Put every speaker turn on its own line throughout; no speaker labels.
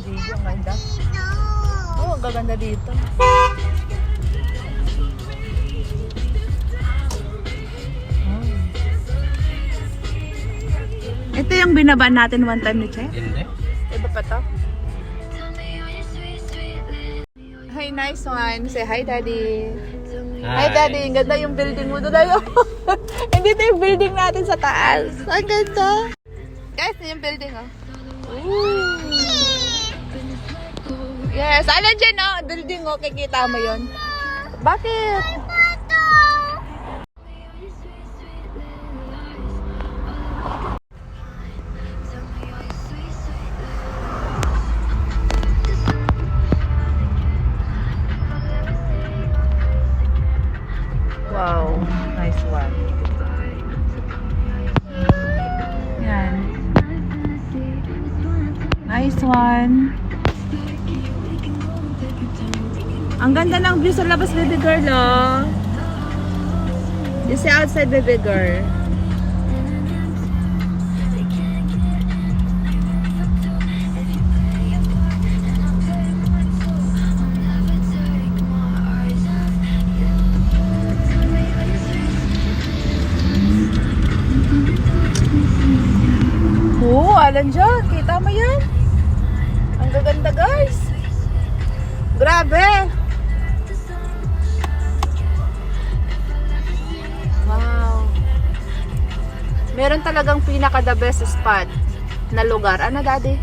video. Ang ganda. Oh, ang gaganda dito. Ito yung binabaan natin one time ni Che?
Hindi.
Iba pa to? Hi, nice one. Say hi, Daddy. Hi, Daddy. Ang ganda yung building mo doon. Hindi ito yung building natin sa taas. Ang ganda. Guys, ito yung building, oh. Ooh. Yes, alam dyan, oh. Building, oh. Kikita mo yun. Bakit? Wow, nice one. Yan. Nice one. Ang ganda ng view sa labas, baby girl, oh. You see outside, baby girl. Oo, alam dyan. Kita mo yan? Ang gaganda, guys. Grabe. Wow. Meron talagang pinaka-the best spot na lugar. Ano, Daddy?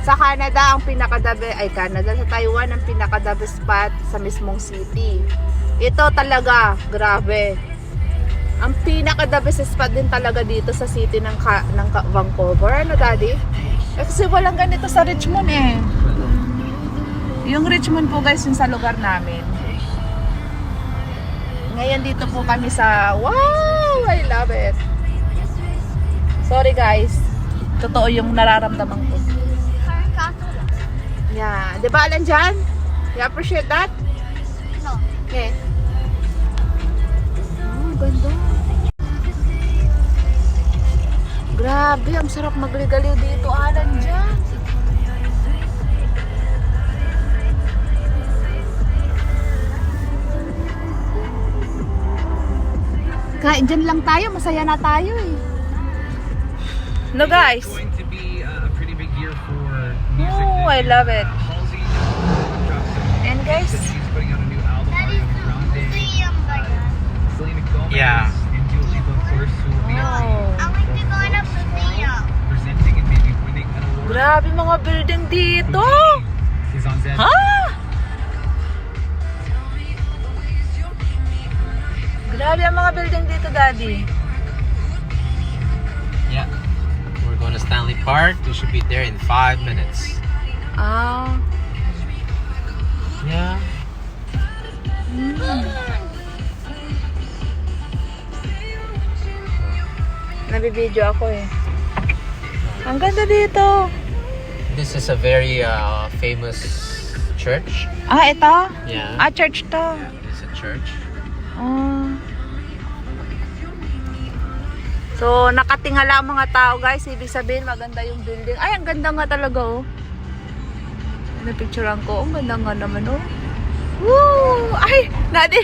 Sa Canada, ang pinaka-the best, ay Canada, sa Taiwan, ang pinaka-the best spot sa mismong city. Ito talaga, grabe. Ang pinaka-the best spot din talaga dito sa city ng Vancouver. Ano, Daddy? Kasi walang ganito sa Richmond, eh. Yung Richmond po, guys, yung sa lugar namin. Ngayon dito po kami sa... Wow! I love it. Sorry, guys. Totoo yung nararamdaman ko. Yeah. Di ba, Alan dyan? You appreciate that?
No.
Okay. Oh, ganda. Grabe, ang sarap magligaliw dito, Alan dyan. Kain dyan lang tayo, masaya na tayo eh. No, guys.
It's going to be a pretty big year for music.
Oh, I love it.
Halsey dropped some
And guys,
she's putting out a new album.
That is
Ariana Grande,
museum button.
Selena Gomez,
Yeah.
and Dua Lipa, of course, who will be
Oh.
I want to go in a museum.
presenting and maybe winning an award.
grabe mga building dito.
Is on set.
Ha? Grabe ang mga building dito, Daddy.
Yeah. We're going to Stanley Park. We should be there in 5 minutes.
Ah.
Yeah.
Nabibideo ako eh. Ang ganda dito.
This is a very famous church.
Ah, ito?
Yeah.
Ah, church to.
It's a church.
Oh. So, nakatingala ang mga tao, guys. Ibig sabihin, maganda yung building. Ay, ang ganda nga talaga, oh. Napicturean ko. Ang ganda nga naman, oh. Woo! Ay, Daddy,